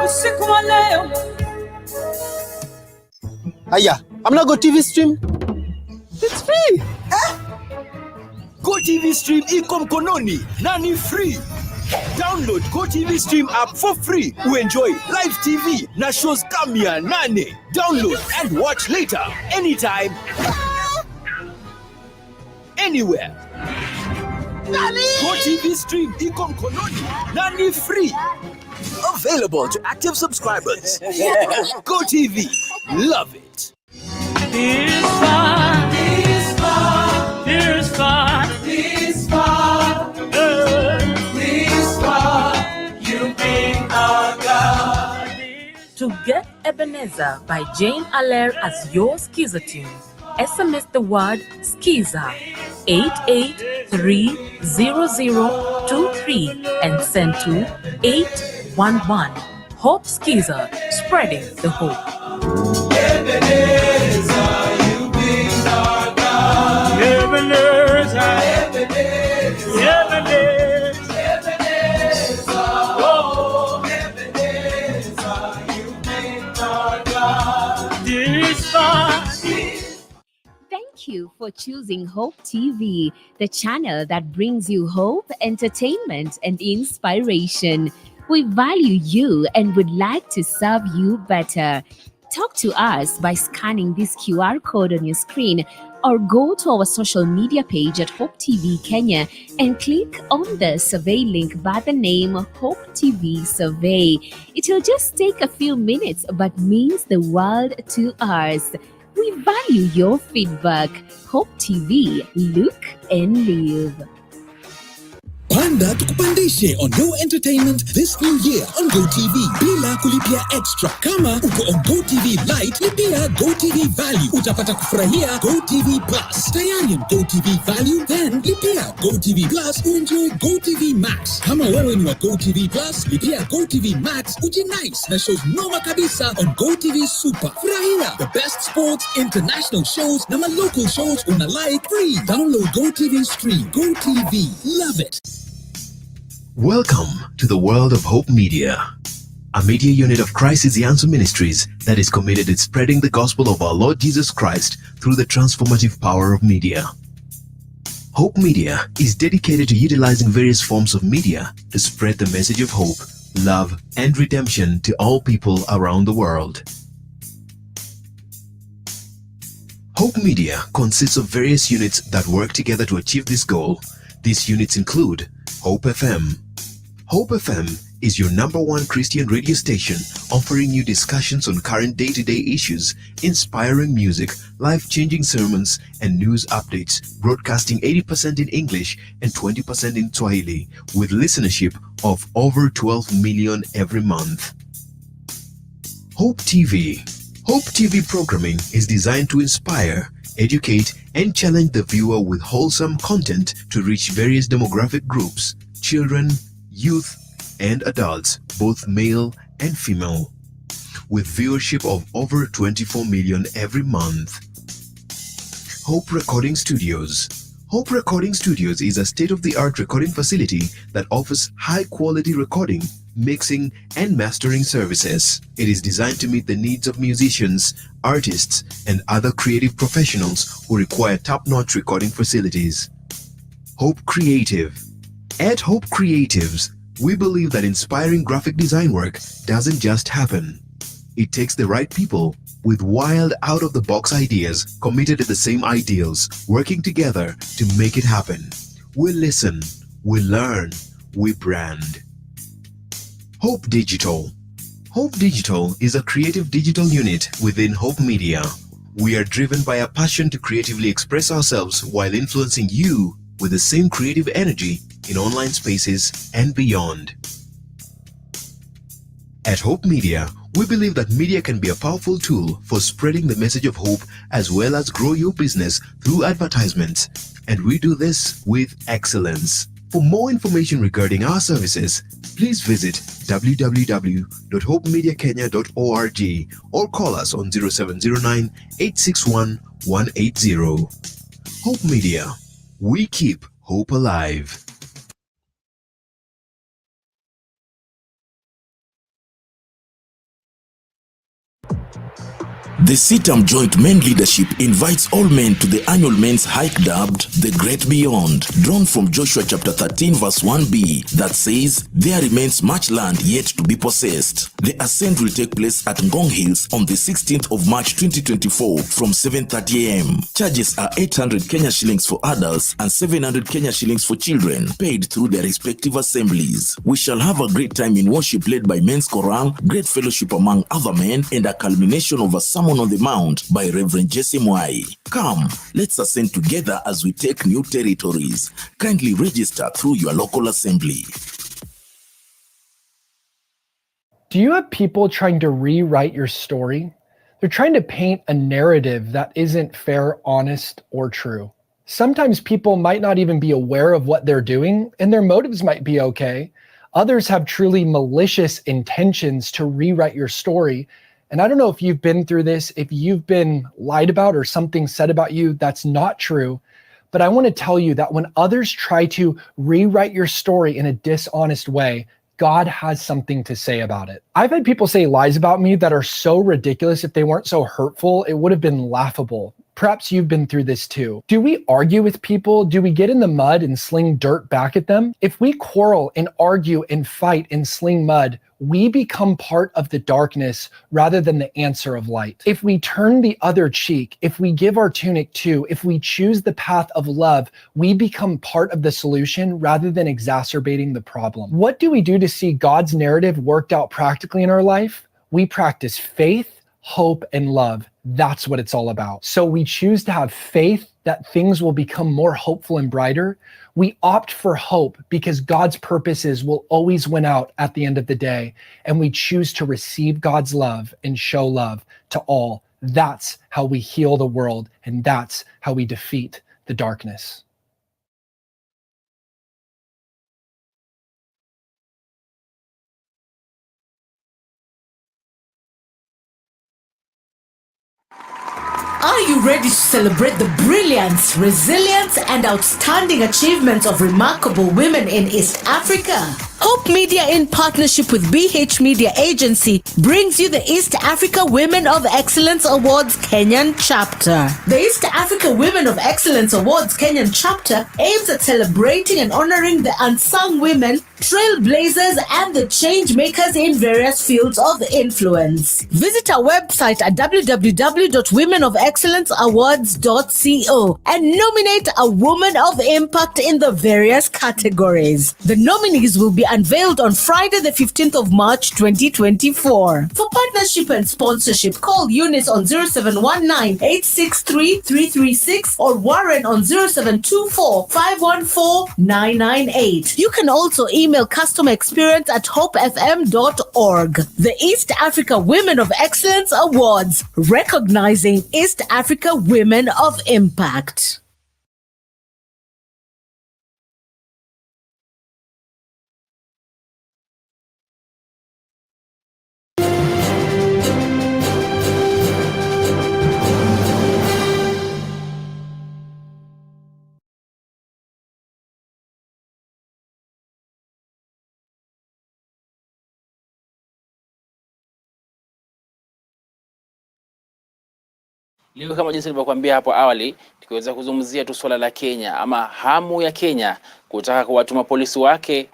R: usiku wa leo.
T: Aya, I'm not Go TV stream. It's free. Go TV stream iko mkononi na ni free. Download Go TV stream app for free. Enjoy live TV na shows kamia nane. Download and watch later anytime. Anywhere. Go TV stream iko mkononi na ni free. Available to active subscribers. Go TV. Love it.
R: This far, this far, this far, this far, this far, you've been our God.
S: To get Ebenezer by Jane Allaire as your Skiza tune, SMS the word Skiza 88300023 and send to 811. Hope Skiza, spreading the hope.
R: Ebenezer, you've been our God. Ebenezer, Ebenezer, oh, Ebenezer, you've been our God. This far.
U: Thank you for choosing Hope TV, the channel that brings you hope, entertainment, and inspiration. We value you and would like to serve you better. Talk to us by scanning this QR code on your screen or go to our social media page at Hope TV Kenya and click on the survey link by the name Hope TV Survey. It will just take a few minutes but means the world to us. We value your feedback. Hope TV, look and live.
T: Panda tukupandishe on Go Entertainment this new year on Go TV bila kulipia extra. Kama uko on Go TV Lite, lipia Go TV Value. Utapata kufurahia Go TV Plus. Tayari on Go TV Value, then lipia Go TV Plus uenjoy Go TV Max. Kama wewe ni wa Go TV Plus, lipia Go TV Max ujinice na shows noma kabisa on Go TV Super. Furahia the best sports, international shows na local shows una like free. Download Go TV Stream. Go TV. Love it.
V: Welcome to the world of Hope Media, a media unit of Christ is the Answer Ministries that is committed to spreading the gospel of our Lord Jesus Christ through the transformative power of media. Hope Media is dedicated to utilizing various forms of media to spread the message of hope, love, and redemption to all people around the world. Hope Media consists of various units that work together to achieve this goal. These units include Hope FM. Hope FM is your #1 Christian radio station offering you discussions on current day-to-day issues, inspiring music, life-changing sermons, and news updates, broadcasting 80% in English and 20% in Swahili, with listenership of over 12 million every month. Hope TV. Hope TV programming is designed to inspire, educate, and challenge the viewer with wholesome content to reach various demographic groups, children, youth, and adults, both male and female, with viewership of over 24 million every month. Hope Recording Studios. Hope Recording Studios is a state-of-the-art recording facility that offers high-quality recording, mixing, and mastering services. It is designed to meet the needs of musicians, artists, and other creative professionals who require top-notch recording facilities. Hope Creative. At Hope Creatives, we believe that inspiring graphic design work doesn't just happen. It takes the right people with wild, out-of-the-box ideas committed to the same ideals, working together to make it happen. We listen, we learn, we brand. Hope Digital. Hope Digital is a creative digital unit within Hope Media. We are driven by a passion to creatively express ourselves while influencing you with the same creative energy in online spaces and beyond. At Hope Media, we believe that media can be a powerful tool for spreading the message of hope as well as grow your business through advertisements, and we do this with excellence. For more information regarding our services, please visit www.hopemediakenya.org or call us on 0709 861 180. Hope Media, we keep hope alive.
C: The CITAM Joint Men Leadership invites all men to the annual men's hike dubbed The Great Beyond, drawn from Joshua chapter 13 verse 1b, that says, "There remains much land yet to be possessed." The ascent will take place at Ngong Hills on the 16th of March 2024 from 7:30 a.m. Charges are 800 Kenya shillings for adults and 700 Kenya shillings for children, paid through their respective assemblies. We shall have a great time in worship led by men's chorale, great fellowship among other men, and a culmination of a sermon on the Mount by Reverend Jesse Mwai. Come, let's ascend together as we take new territories. Kindly register through your local assembly.
D: Do you have people trying to rewrite your story? They're trying to paint a narrative that isn't fair, honest, or true. Sometimes people might not even be aware of what they're doing, and their motives might be okay. Others have truly malicious intentions to rewrite your story. And I don't know if you've been through this, if you've been lied about or something said about you that's not true, but I want to tell you that when others try to rewrite your story in a dishonest way, God has something to say about it. I've had people say lies about me that are so ridiculous, if they weren't so hurtful, it would have been laughable. Perhaps you've been through this too. Do we argue with people? Do we get in the mud and sling dirt back at them? If we quarrel and argue and fight and sling mud, we become part of the darkness rather than the answer of light. If we turn the other cheek, if we give our tunic too, if we choose the path of love, we become part of the solution rather than exacerbating the problem. What do we do to see God's narrative worked out practically in our life? We practice faith, hope, and love. That's what it's all about. So we choose to have faith that things will become more hopeful and brighter. We opt for hope because God's purposes will always win out at the end of the day. And we choose to receive God's love and show love to all. That's how we heal the world, and that's how we defeat the darkness.
Q: Are you ready to celebrate the brilliance, resilience, and outstanding achievements of remarkable women in East Africa? Hope Media, in partnership with BH Media Agency, brings you the East Africa Women of Excellence Awards Kenyan chapter. The East Africa Women of Excellence Awards Kenyan chapter aims at celebrating and honoring the unsung women, trailblazers, and the change makers in various fields of influence. Visit our website at www.womenofexcellenceawards.co and nominate a woman of impact in the various categories. The nominees will be unveiled on Friday the 15th of March 2024. For partnership and sponsorship, call Eunice on 0719-863-336 or Warren on 0724-514-998. You can also email customer experience at hopefm.org. The East Africa Women of Excellence Awards, recognizing East Africa women of impact.
A: Leo kama jinsi nilivyokuambia hapo awali, tukiweza kuzungumzia tu swala la Kenya ama hamu ya Kenya kutaka kuwatuma polisi wake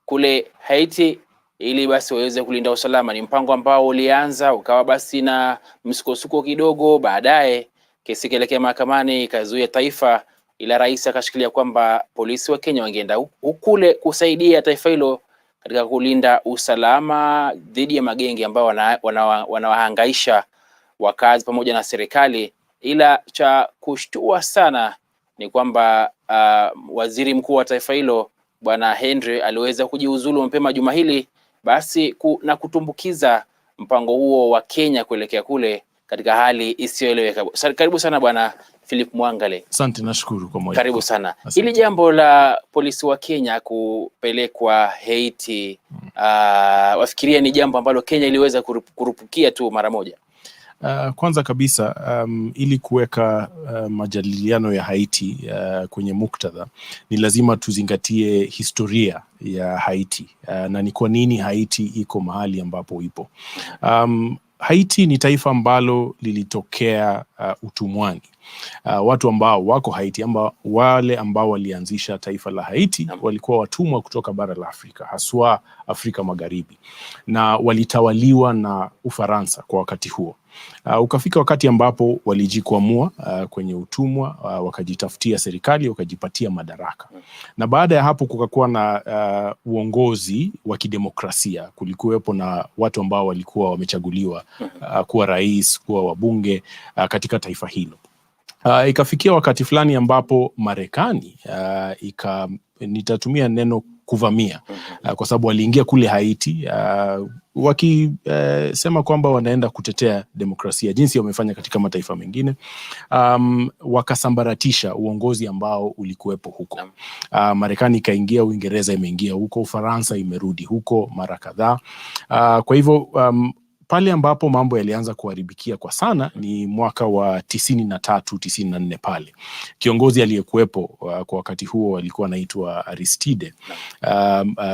A: kule Haiti ili basi waweze kulinda usalama. Ni mpango ambao ulianza ukawa basi na msukosuko kidogo, baadaye kesi ikaelekea mahakamani ikazuia taifa, ila rais akashikilia kwamba polisi wa Kenya wangeenda kule kusaidia taifa hilo katika kulinda usalama dhidi ya magenge ambao wanawahangaisha wakazi pamoja na serikali. Ila cha kushtua sana ni kwamba waziri mkuu wa taifa hilo Bwana Henry aliweza kujiuzulu mapema juma hili basi na kutumbukiza mpango huo wa Kenya kuelekea kule katika hali isiyoeleweka. Karibu sana Bwana Philip Mwangale.
W: Asante, nashukuru kwa moyo.
A: Karibu sana. Hili jambo la polisi wa Kenya kupelekwa Haiti, wafikiria ni jambo ambalo Kenya iliweza kurupukia tu mara moja?
W: Kwanza kabisa ili kuweka majadiliano ya Haiti kwenye muktadha, ni lazima tuzingatie historia ya Haiti na ni kwa nini Haiti iko mahali ambapo ipo. Haiti ni taifa ambalo lilitokea utumwani. Watu ambao wako Haiti, wale ambao walianzisha taifa la Haiti walikuwa watumwa kutoka bara la Afrika, haswa Afrika Magharibi, na walitawaliwa na Ufaransa kwa wakati huo. Ukafika wakati ambapo walijikwamua kwenye utumwa, wakajitafutia serikali, wakajipatia madaraka. Na baada ya hapo kukakuwa na uongozi wa kidemokrasia. Kulikuwepo na watu ambao walikuwa wamechaguliwa kuwa rais, kuwa wabunge katika taifa hilo. Ikafikia wakati fulani ambapo Marekani nitatumia neno kuvamia, kwa sababu waliingia kule Haiti wakisema kwamba wanaenda kutetea demokrasia jinsi wamefanya katika mataifa mengine. Wakasambaratisha uongozi ambao ulikuwepo huko. Marekani ikaingia, Uingereza imeingia huko, Ufaransa imerudi huko mara kadhaa. Kwa hivyo pale ambapo mambo yalianza kuharibikia kwa sana ni mwaka wa 93-94 pale. Kiongozi aliyekuwepo kwa wakati huo alikuwa anaitwa Aristide,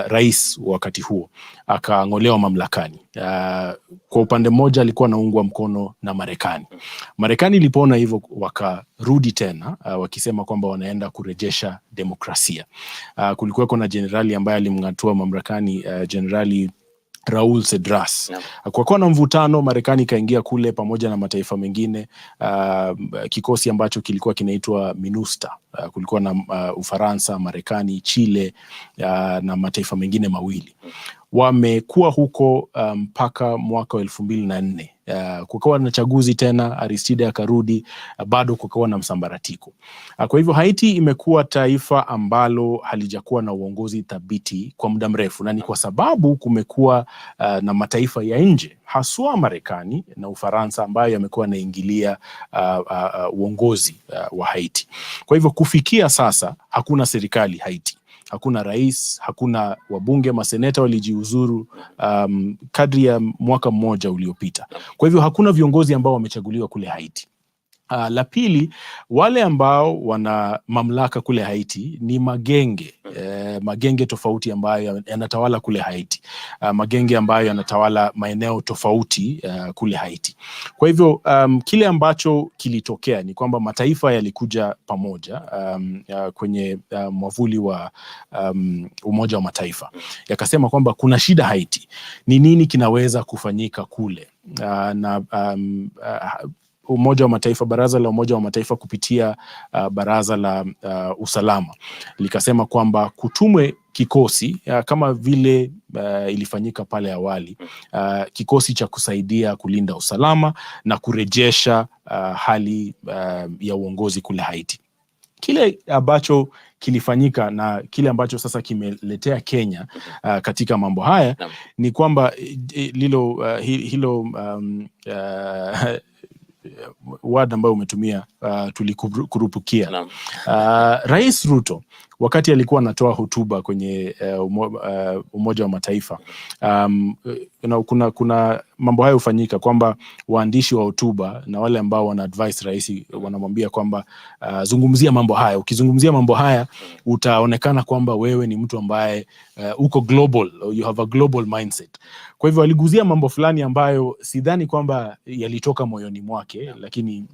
W: rais wakati huo, akang'olewa mamlakani. Kwa upande mmoja alikuwa anaungwa mkono na Marekani. Marekani ilipoona hivyo wakarudi tena, wakisema kwamba wanaenda kurejesha demokrasia. Kulikuweko na jenerali ambaye alimng'atua mamlakani, jenerali Raul Cedras. Kwa kuwa na mvutano, Marekani ikaingia kule pamoja na mataifa mengine, kikosi ambacho kilikuwa kinaitwa MINUSTA. Kulikuwa na Ufaransa, Marekani, Chile na mataifa mengine mawili. Wamekuwa huko mpaka mwaka wa 2004. Kukawa na chaguzi tena, Aristide akarudi, bado kukawa na msambaratiko. Kwa hivyo Haiti imekuwa taifa ambalo halijakuwa na uongozi thabiti kwa muda mrefu, na ni kwa sababu kumekuwa na mataifa ya nje, haswa Marekani na Ufaransa, ambayo yamekuwa yanaingilia uongozi wa Haiti. Kwa hivyo kufikia sasa hakuna serikali Haiti. Hakuna rais, hakuna wabunge, maseneta walijiuzuru kadri ya mwaka mmoja uliopita. Kwa hivyo hakuna viongozi ambao wamechaguliwa kule Haiti. La pili, wale ambao wana mamlaka kule Haiti ni magenge tofauti ambayo yanatawala kule Haiti. Magenge ambayo yanatawala maeneo tofauti kule Haiti. Kwa hivyo kile ambacho kilitokea ni kwamba mataifa yalikuja pamoja kwenye mwavuli wa Umoja wa Mataifa. Yakasema kwamba kuna shida Haiti. Ni nini kinaweza kufanyika kule? Umoja wa Mataifa, Baraza la Umoja wa Mataifa kupitia Baraza la Usalama likasema kwamba kutumwe kikosi kama vile ilifanyika pale awali, kikosi cha kusaidia kulinda usalama na kurejesha hali ya uongozi kule Haiti. Kile ambacho kilifanyika na kile ambacho sasa kimeletea Kenya katika mambo haya ni kwamba word ambayo umetumia, tulikurupukia. Rais Ruto wakati alikuwa anatoa hotuba kwenye Umoja wa Mataifa, kuna mambo hayo hufanyika kwamba waandishi wa hotuba na wale ambao wana advise rais wanamwambia kwamba zungumzia mambo haya. Ukizungumzia mambo haya utaonekana kwamba wewe ni mtu ambaye uko global, you have a global mindset. Kwa hivyo aliguzia mambo fulani ambayo sidhani kwamba yalitoka moyoni mwake, lakini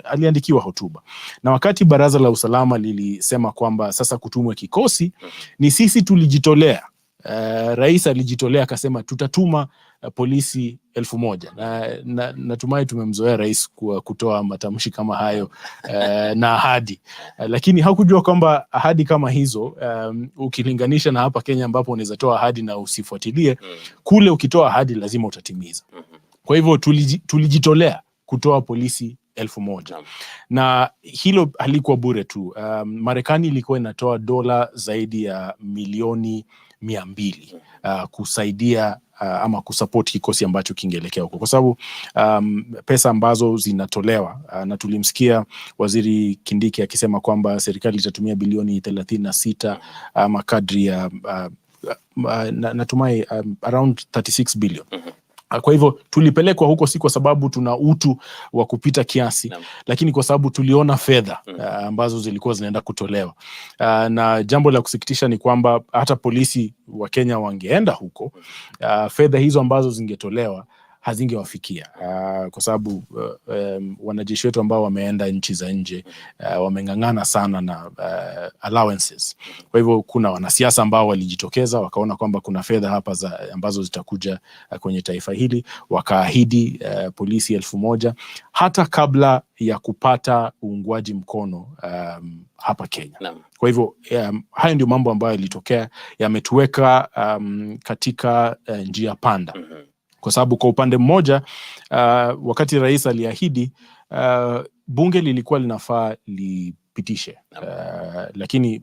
W: aliandikiwa hotuba. Na wakati Baraza la Usalama lilisema kwamba sasa kutumwe kikosi, ni sisi tulijitolea. Rais alijitolea akasema tutatuma polisi 1,000. Na natumai tumemzoea rais kutoa matamshi kama hayo na ahadi. Lakini hakujua kwamba ahadi kama hizo, ukilinganisha na hapa Kenya ambapo unaweza toa ahadi na usifuatilie, kule ukitoa ahadi lazima utatimiza. Kwa hivyo tulijitolea kutoa polisi 1,000. Na hilo halikuwa bure tu. Marekani ilikuwa inatoa dola zaidi ya milioni 200 kusaidia ama kusupport kikosi ambacho kingeelekea huko, kwa sababu pesa ambazo zinatolewa, na tulimsikia Waziri Kindiki akisema kwamba serikali itatumia bilioni 36 ama kadri ya natumai around 36 billion. Kwa hivyo tulipelekwa huko si kwa sababu tuna utu wa kupita kiasi, lakini kwa sababu tuliona fedha ambazo zilikuwa zinaenda kutolewa. Na jambo la kusikitisha ni kwamba hata polisi wa Kenya wangeenda huko, fedha hizo ambazo zingetolewa hazingewafikia kwa sababu wanajeshi wetu ambao wameenda nchi za nje wameng'ang'ana sana na allowances. Kwa hivyo kuna wanasiasa ambao walijitokeza wakaona kwamba kuna fedha hapa ambazo zitakuja kwenye taifa hili, wakaahidi polisi 1,000 hata kabla ya kupata uungwaji mkono hapa Kenya. Kwa hivyo hayo ndio mambo ambayo yalitokea, yametuweka katika njia panda. Kwa sababu kwa upande mmoja wakati rais aliahidi bunge lilikuwa linafaa lipitishe, lakini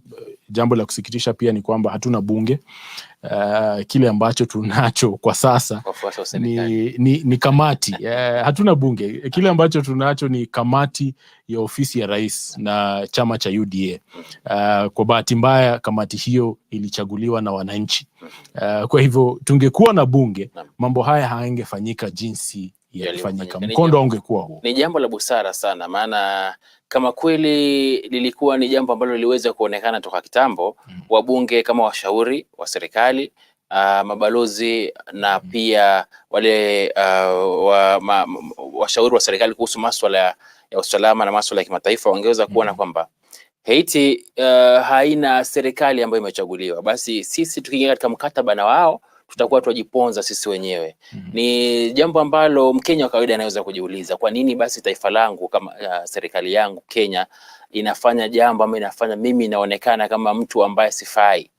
W: jambo la kusikitisha pia ni kwamba hatuna bunge. Kile ambacho tunacho kwa sasa ni kamati. Hatuna bunge. Kile ambacho tunacho ni kamati ya ofisi ya rais na chama cha UDA. Kwa bahati mbaya kamati hiyo ilichaguliwa na wananchi. Kwa hivyo tungekuwa na bunge, mambo haya hayangefanyika jinsi yalifanyika. Mkondo ungekuwa huo.
A: Ni jambo la busara sana, maana kama kweli lilikuwa ni jambo ambalo liliweza kuonekana toka kitambo, wabunge kama washauri wa serikali, mabalozi na pia wale washauri wa serikali kuhusu masuala ya usalama na masuala ya kimataifa wangeweza kuona kwamba Haiti haina serikali ambayo imechaguliwa. Basi sisi tukiingia katika mkataba na wao tutakuwa tujiponza sisi wenyewe. Ni jambo ambalo Mkenya wa kawaida anaweza kujiuliza, kwa nini basi taifa langu kama serikali yangu Kenya inafanya jambo ama inafanya mimi inaonekana kama mtu ambaye sifai.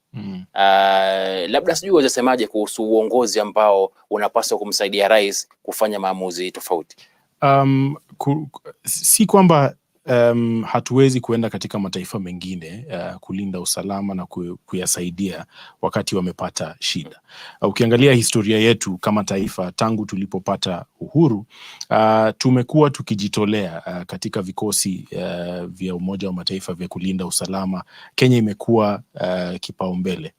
A: Labda sijui wazasemaje kuhusu uongozi ambao unapaswa kumsaidia rais kufanya maamuzi tofauti.
W: Si kwamba hatuwezi kuenda katika mataifa mengine kulinda usalama na kuyasaidia wakati wamepata shida. Ukiangalia historia yetu kama taifa tangu tulipopata uhuru, tumekuwa tukijitolea katika vikosi vya Umoja wa Mataifa vya kulinda usalama. Kenya imekuwa kipaumbele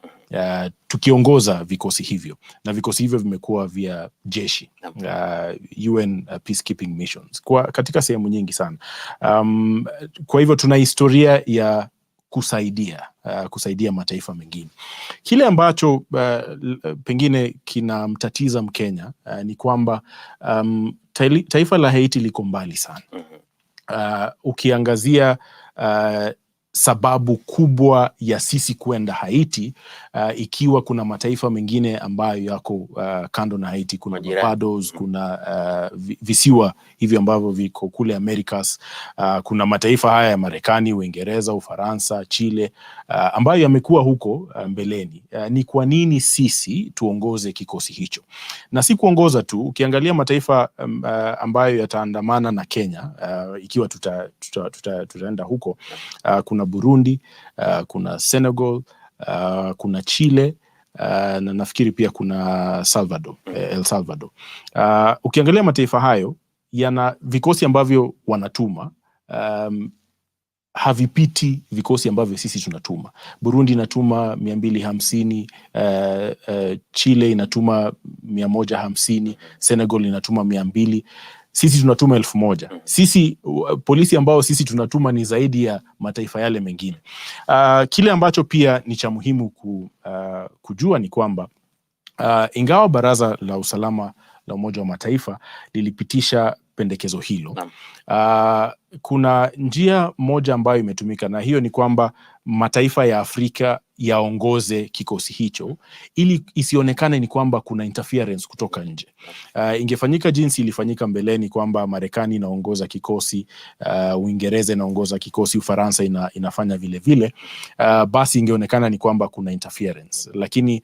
W: tukiongoza vikosi hivyo, na vikosi hivyo vimekuwa vya jeshi, UN peacekeeping missions katika sehemu nyingi sana. Kwa hivyo tuna historia ya kusaidia mataifa mengine. Kile ambacho pengine kinamtatiza Mkenya ni kwamba taifa la Haiti liko mbali sana. Ukiangazia sababu kubwa ya sisi kwenda Haiti, ikiwa kuna mataifa mengine ambayo yako kando na Haiti, kuna Barbados, kuna visiwa hivi ambavyo viko kule Americas, kuna mataifa haya ya Marekani, Uingereza, Ufaransa, Chile, ambayo yamekuwa huko mbeleni. Ni kwa nini sisi tuongoze kikosi hicho? Na si kuongoza tu, ukiangalia mataifa ambayo yataandamana na Kenya, ikiwa tutaenda huko, kuna Burundi, kuna Senegal, kuna Chile, na nafikiri pia kuna El Salvador. Ukiangalia mataifa hayo yana vikosi ambavyo wanatuma, havipiti vikosi ambavyo sisi tunatuma. Burundi inatuma 250, Chile inatuma 150, Senegal inatuma 200. Sisi tunatuma 1000. Sisi polisi ambao sisi tunatuma ni zaidi ya mataifa yale mengine. Kile ambacho pia ni cha muhimu kujua ni kwamba ingawa Baraza la Usalama la Umoja wa Mataifa lilipitisha pendekezo hilo, kuna njia moja ambayo imetumika, na hiyo ni kwamba mataifa ya Afrika yaongoze kikosi hicho ili isionekane ni kwamba kuna interference kutoka nje. Ingefanyika jinsi ilifanyika mbeleni kwamba Marekani inaongoza kikosi, Uingereza inaongoza kikosi, Ufaransa inafanya vile vile, basi ingeonekana ni kwamba kuna interference. Lakini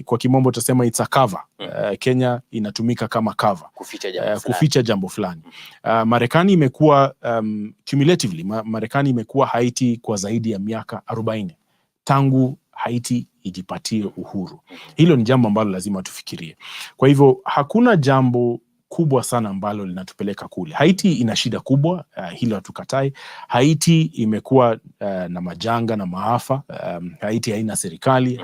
W: kwa kimombo tutasema it's a cover. Kenya inatumika kama cover kuficha jambo fulani. Marekani imekuwa cumulatively, Marekani imekuwa Haiti kwa zaidi ya miaka 40 tangu Haiti ijipatie uhuru. Hilo ni jambo ambalo lazima tufikirie. Kwa hivyo hakuna jambo kubwa sana ambalo linatupeleka kule. Haiti ina shida kubwa, hilo hatukatai. Haiti imekuwa na majanga na maafa. Haiti haina serikali.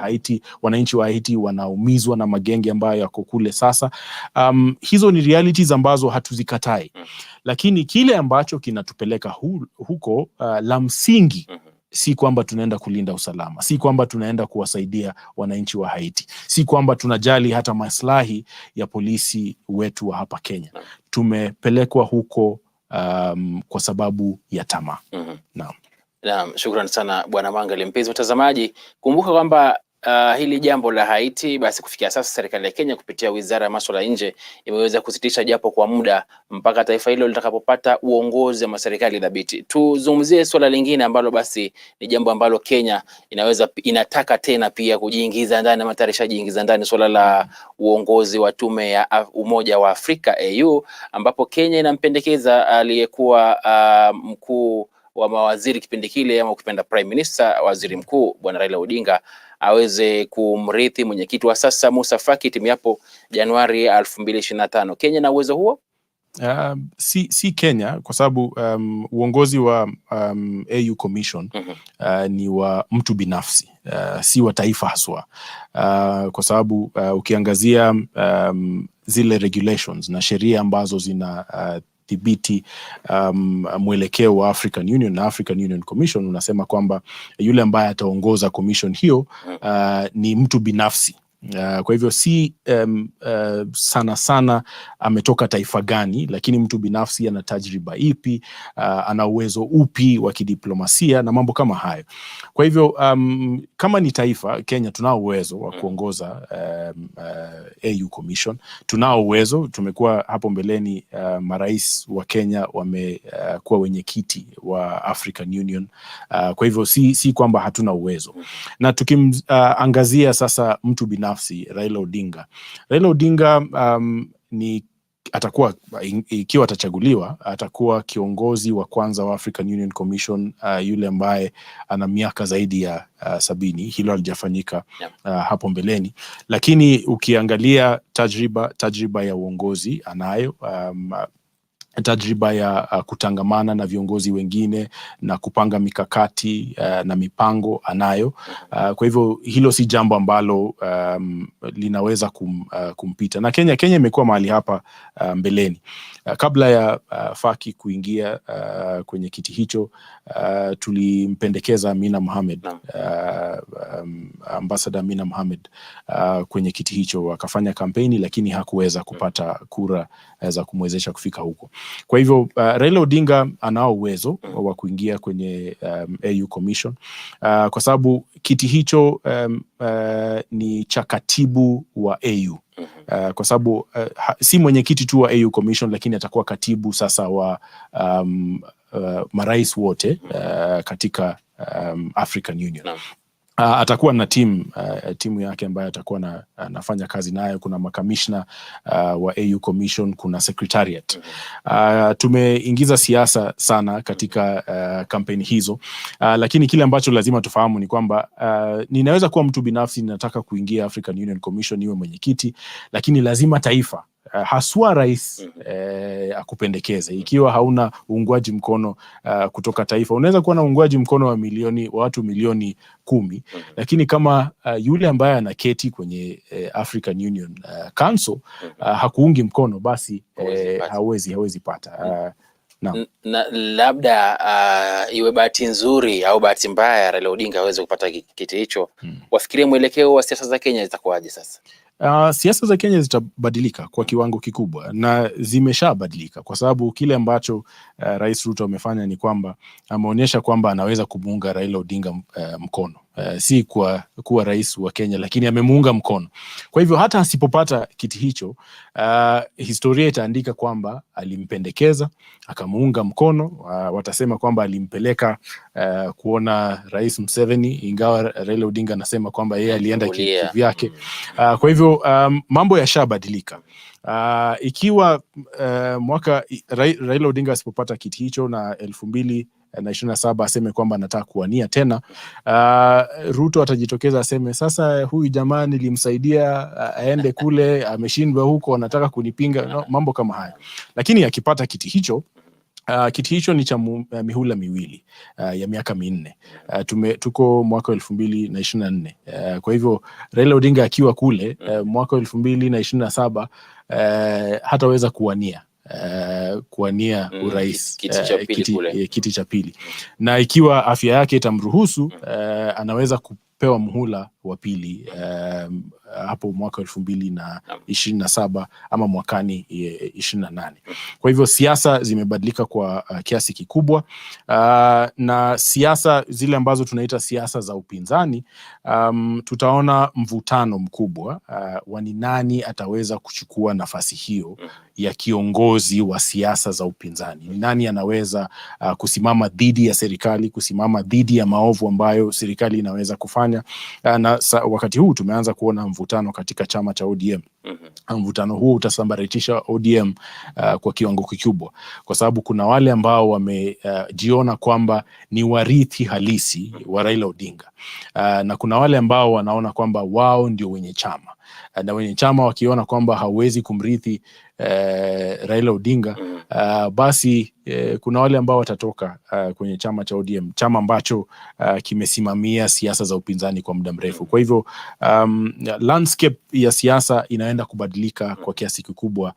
W: Wananchi wa Haiti wanaumizwa na magenge ambayo yako kule sasa. Hizo ni realities ambazo hatuzikatai. Lakini kile ambacho kinatupeleka huko la msingi si kwamba tunaenda kulinda usalama, si kwamba tunaenda kuwasaidia wananchi wa Haiti, si kwamba tunajali hata maslahi ya polisi wetu wa hapa Kenya. Tumepelekwa huko kwa sababu ya tamaa.
A: Naam, shukrani sana Bwana Mangali. Mpenzi mtazamaji, kumbuka kwamba hili jambo la Haiti, basi kufikia sasa serikali ya Kenya kupitia Wizara ya Masuala ya Nje imeweza kusitisha japo kwa muda mpaka taifa hilo litakapopata uongozi wa serikali dhabiti. Tuzungumzie swala lingine ambalo basi ni jambo ambalo Kenya inataka tena pia kujiingiza ndani, matayarisha jiingiza ndani, swala la uongozi wa tume ya Umoja wa Afrika AU, ambapo Kenya inampendekeza aliyekuwa mkuu wa mawaziri kipindi kile, ama ukipenda Prime Minister, waziri mkuu Bwana Raila Odinga aweze kumrithi mwenyekiti wa sasa Musa Faki timu yapo Januari 2025. Kenya na uwezo huo?
W: Si Kenya, kwa sababu uongozi wa AU Commission ni wa mtu binafsi, si wa taifa haswa, kwa sababu ukiangazia zile regulations na sheria ambazo zina dhibiti mwelekeo wa African Union na African Union Commission, unasema kwamba yule ambaye ataongoza commission hiyo ni mtu binafsi. Kwa hivyo si sana sana ametoka taifa gani, lakini mtu binafsi ana tajriba ipi, ana uwezo upi wa kidiplomasia na mambo kama hayo. Kwa hivyo kama ni taifa, Kenya tunao uwezo wa kuongoza AU Commission. Tunao uwezo, tumekuwa hapo mbeleni, marais wa Kenya wamekuwa wenyekiti wa African Union. Kwa hivyo si kwamba hatuna uwezo. Na tukimangazia sasa mtu binafsi Raila Odinga ni atakuwa, ikiwa atachaguliwa, atakuwa kiongozi wa kwanza wa African Union Commission, yule ambaye ana miaka zaidi ya 70. Hilo halijafanyika hapo mbeleni, lakini ukiangalia tajriba ya uongozi anayo, tajriba ya kutangamana na viongozi wengine na kupanga mikakati na mipango anayo. Kwa hivyo hilo si jambo ambalo linaweza kumpita. Na Kenya imekuwa mahali hapa mbeleni. Kabla ya Faki kuingia kwenye kiti hicho, tulimpendekeza Amina Mohamed, Ambassador Amina Mohamed kwenye kiti hicho, akafanya kampeni lakini hakuweza kupata kura za kumwezesha kufika huko. Kwa hivyo Raila Odinga anao uwezo wa kuingia kwenye AU Commission, kwa sababu kiti hicho ni cha katibu wa AU. Kwa sababu si mwenyekiti tu wa AU Commission, lakini atakuwa katibu sasa wa marais wote katika African Union. Atakuwa na timu yake ambayo atakuwa anafanya kazi nayo. Kuna makamishna wa AU Commission, kuna secretariat. Tumeingiza siasa sana katika kampeni hizo, lakini kile ambacho lazima tufahamu ni kwamba ninaweza kuwa mtu binafsi, ninataka kuingia African Union Commission niwe mwenyekiti, lakini lazima taifa, haswa rais, akupendekeze. Ikiwa hauna uungwaji mkono kutoka taifa, unaweza kuwa na uungwaji mkono wa watu milioni 10, lakini kama yule ambaye anaketi kwenye African Union Council hakuungi mkono, basi hawezi pata.
A: Na labda iwe bahati nzuri au bahati mbaya Raila Odinga aweze kupata kiti hicho, wafikirie mwelekeo wa siasa za Kenya zitakuwaje sasa?
W: Siasa za Kenya zitabadilika kwa kiwango kikubwa, na zimeshabadilika, kwa sababu kile ambacho Rais Ruto amefanya ni kwamba ameonyesha kwamba anaweza kumuunga Raila Odinga mkono. Si kuwa rais wa Kenya, lakini amemuunga mkono. Kwa hivyo hata asipopata kiti hicho, historia itaandika kwamba alimpendekeza, akamuunga mkono. Watasema kwamba alimpeleka kuona Rais Museveni, ingawa Raila Odinga anasema kwamba yeye alienda kivyake. Kwa hivyo mambo yashabadilika. Ikiwa Raila Odinga asipopata kiti hicho na 2027 aseme kwamba anataka kuwania tena, Ruto atajitokeza aseme, sasa huyu jamaa nilimsaidia aende kule, ameshindwa huko, anataka kunipinga, mambo kama haya. Lakini akipata kiti hicho ni cha mihula miwili ya miaka 4. Tuko mwaka 2024. Kwa hivyo Raila Odinga akiwa kule mwaka 2027 hataweza kuwania kuwania urais
A: kiti
W: cha pili, na ikiwa afya yake itamruhusu anaweza kupewa muhula wa pili hapo mwaka 2027 ama mwakani 28. Kwa hivyo siasa zimebadilika kwa kiasi kikubwa, na siasa zile ambazo tunaita siasa za upinzani, tutaona mvutano mkubwa wa ni nani ataweza kuchukua nafasi hiyo ya kiongozi wa siasa za upinzani. Ni nani anaweza kusimama dhidi ya serikali, kusimama dhidi ya maovu ambayo serikali inaweza kufanya. Na wakati huu tumeanza kuona mvutano katika chama cha ODM. Mvutano huu utasambaratisha ODM kwa kiwango kikubwa, kwa sababu kuna wale ambao wamejiona kwamba ni warithi halisi wa Raila Odinga, na kuna wale ambao wanaona kwamba wao ndio wenye chama, na wenye chama wakiona kwamba hawezi kumrithi Raila Odinga, basi kuna wale ambao watatoka kwenye chama cha ODM, chama ambacho kimesimamia siasa za upinzani kwa muda mrefu. Kwa hivyo landscape ya siasa inaenda kubadilika kwa kiasi kikubwa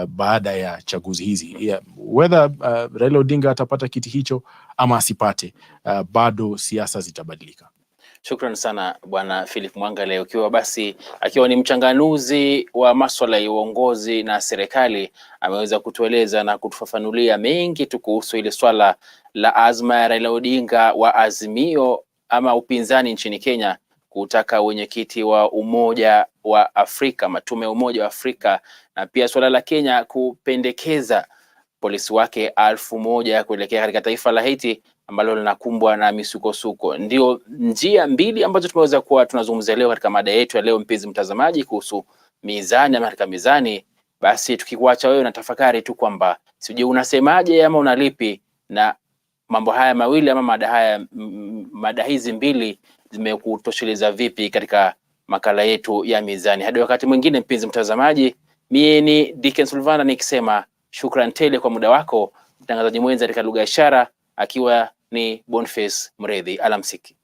W: baada ya chaguzi hizi. Whether Raila Odinga atapata kiti hicho ama asipate, bado siasa zitabadilika.
A: Shukran sana Bwana Philip Mwangale, ukiwa basi akiwa ni mchanganuzi wa masuala ya uongozi na serikali, ameweza kutueleza na kutufafanulia mengi tu kuhusu ile swala la azma ya Raila Odinga wa Azimio ama upinzani nchini Kenya kutaka wenyekiti wa Umoja wa Afrika, matume ya Umoja wa Afrika, na pia swala la Kenya kupendekeza polisi wake 1000 kuelekea katika taifa la Haiti ambalo linakumbwa na misukosuko. Ndio njia mbili ambazo tumeweza kuwa tunazungumzia leo katika mada yetu ya leo, mpenzi mtazamaji, kuhusu mizani ama katika mizani. Basi tukikuacha wewe na tafakari tu kwamba sije unasemaje ama unalipi na mambo haya mawili ama mada hizi mbili zimekutosheleza vipi katika makala yetu ya mizani. Hadi wakati mwingine mpenzi mtazamaji, mie ni Dickens Luvanda nikisema shukran tele kwa muda wako. Mtangazaji mwenza katika lugha ya ishara akiwa ni Boniface Mredhi. Alamsiki.